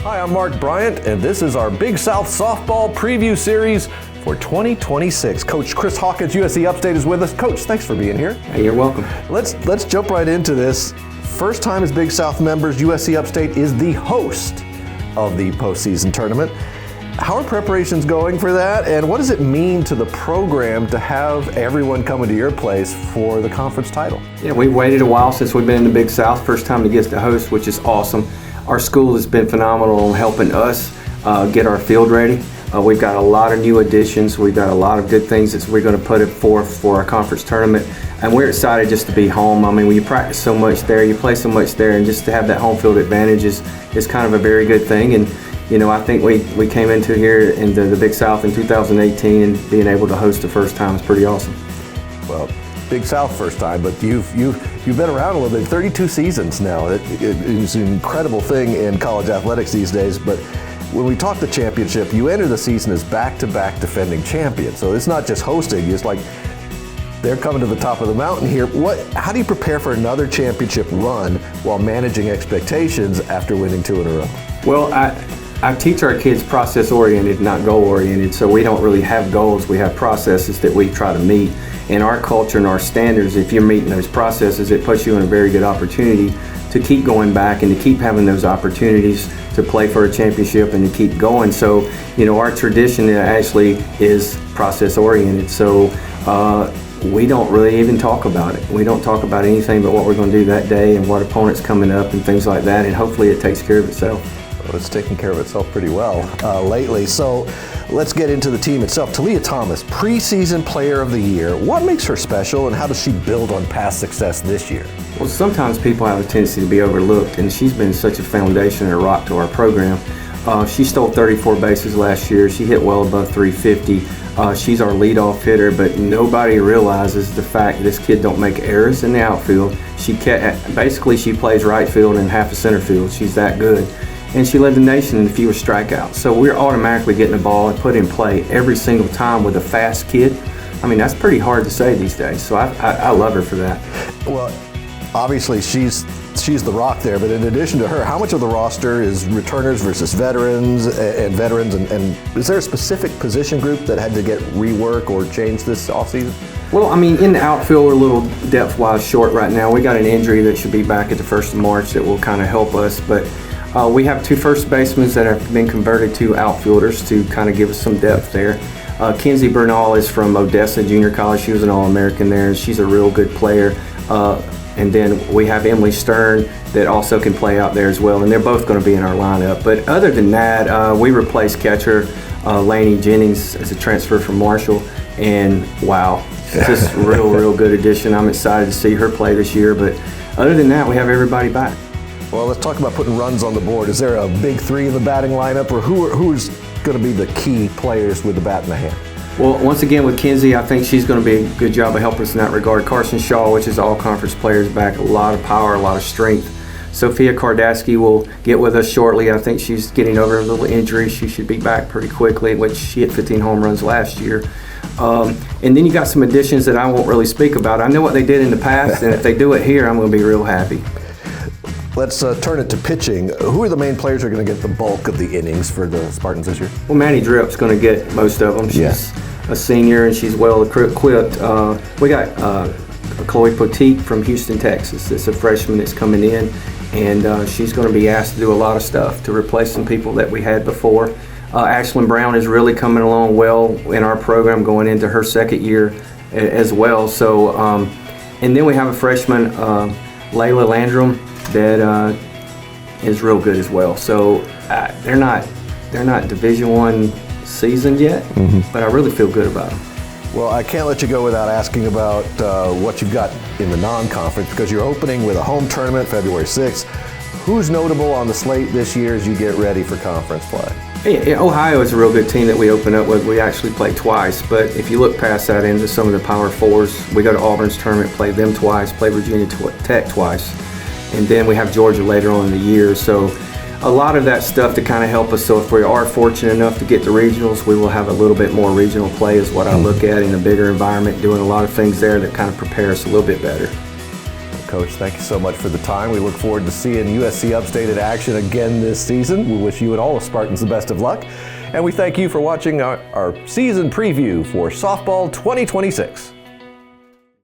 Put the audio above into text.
Hi, I'm Mark Bryant, and this is our Big South Softball Preview Series for 2026. Coach Chris Hawkins, USC Upstate, is with us. Coach, thanks for being here. Hey, you're welcome. Let's jump right into this. First time as Big South members, USC Upstate is the host of the postseason tournament. How are preparations going for that, and what does it mean to the program to have everyone coming to your place for the conference title? Yeah, we've waited a while since we've been in the Big South. First time to get to host, which is awesome. Our school has been phenomenal in helping us get our field ready. We've got a lot of new additions. We've got a lot of good things that we're going to put forth for our conference tournament, and we're excited just to be home. I mean, when you practice so much there, you play so much there, and just to have that home field advantage is kind of a very good thing. And you know, I think we came into here in the Big South in 2018, and being able to host the first time is pretty awesome. Well, Big South first time, but you've been around a little bit. 32 seasons now. It is an incredible thing in college athletics these days. But when we talk the championship, you enter the season as back-to-back defending champion. So it's not just hosting. It's like they're coming to the top of the mountain here. How do you prepare for another championship run while managing expectations after winning 2 in a row? Well, I teach our kids process-oriented, not goal-oriented, so we don't really have goals. We have processes that we try to meet. And our culture and our standards, if you're meeting those processes, it puts you in a very good opportunity to keep going back and to keep having those opportunities to play for a championship and to keep going. So, you know, our tradition actually is process-oriented. So we don't really even talk about it. We don't talk about anything but what we're going to do that day and what opponent's coming up and things like that, and hopefully it takes care of itself. Well, it's taking care of itself pretty well lately. So let's get into the team itself. Talia Thomas, preseason player of the year. What makes her special, and how does she build on past success this year? Well, sometimes people have a tendency to be overlooked, and she's been such a foundation and a rock to our program. She stole 34 bases last year. She hit well above 350. She's our leadoff hitter, but nobody realizes the fact this kid don't make errors in the outfield. She plays right field and half a center field. She's that good. And she led the nation in fewest strikeouts. So we're automatically getting the ball and put in play every single time with a fast kid. I mean, that's pretty hard to say these days. So I love her for that. Well, obviously she's the rock there, but in addition to her, how much of the roster is returners versus veterans and is there a specific position group that had to get rework or changed this offseason? Well, I mean, in the outfield, we're a little depth-wise short right now. We got an injury that should be back at the 1st of March that will kind of help us, but we have 2 first basemen that have been converted to outfielders to kind of give us some depth there. Kenzie Bernal is from Odessa Junior College. She was an All-American there, and she's a real good player. And then we have Emily Stern that also can play out there as well, and they're both going to be in our lineup. But other than that, we replaced catcher Lainey Jennings as a transfer from Marshall, and wow, just real good addition. I'm excited to see her play this year, but other than that, we have everybody back. Well, let's talk about putting runs on the board. Is there a big 3 in the batting lineup, or who's going to be the key players with the bat in the hand? Well, once again with Kenzie, I think she's going to be a good job of helping us in that regard. Carson Shaw, which is all conference players, back, a lot of power, a lot of strength. Sophia Kardasky will get with us shortly. I think she's getting over a little injury. She should be back pretty quickly, which she hit 15 home runs last year. And then you got some additions that I won't really speak about. I know what they did in the past, and if they do it here, I'm going to be real happy. Let's turn it to pitching. Who are the main players who are going to get the bulk of the innings for the Spartans this year? Well, Maddie Dripp's going to get most of them. She's a senior and she's well equipped. We got Chloe Poteet from Houston, Texas. It's a freshman that's coming in, and she's going to be asked to do a lot of stuff to replace some people that we had before. Ashlyn Brown is really coming along well in our program, going into her 2nd year as well. So, and then we have a freshman, Layla Landrum, that is real good as well. So they're not Division I seasoned yet, but I really feel good about them. Well, I can't let you go without asking about what you've got in the non-conference, because you're opening with a home tournament February 6th. Who's notable on the slate this year as you get ready for conference play? Yeah, Ohio is a real good team that we open up with. We actually play twice, but if you look past that into some of the Power Fours, we go to Auburn's tournament, play them twice, play Virginia Tech twice, and then we have Georgia later on in the year. So a lot of that stuff to kind of help us. So if we are fortunate enough to get to regionals, we will have a little bit more regional play is what I look at in a bigger environment, doing a lot of things there that kind of prepare us a little bit better. Coach, thank you so much for the time. We look forward to seeing USC Upstate in action again this season. We wish you and all the Spartans the best of luck. And we thank you for watching our season preview for softball 2026.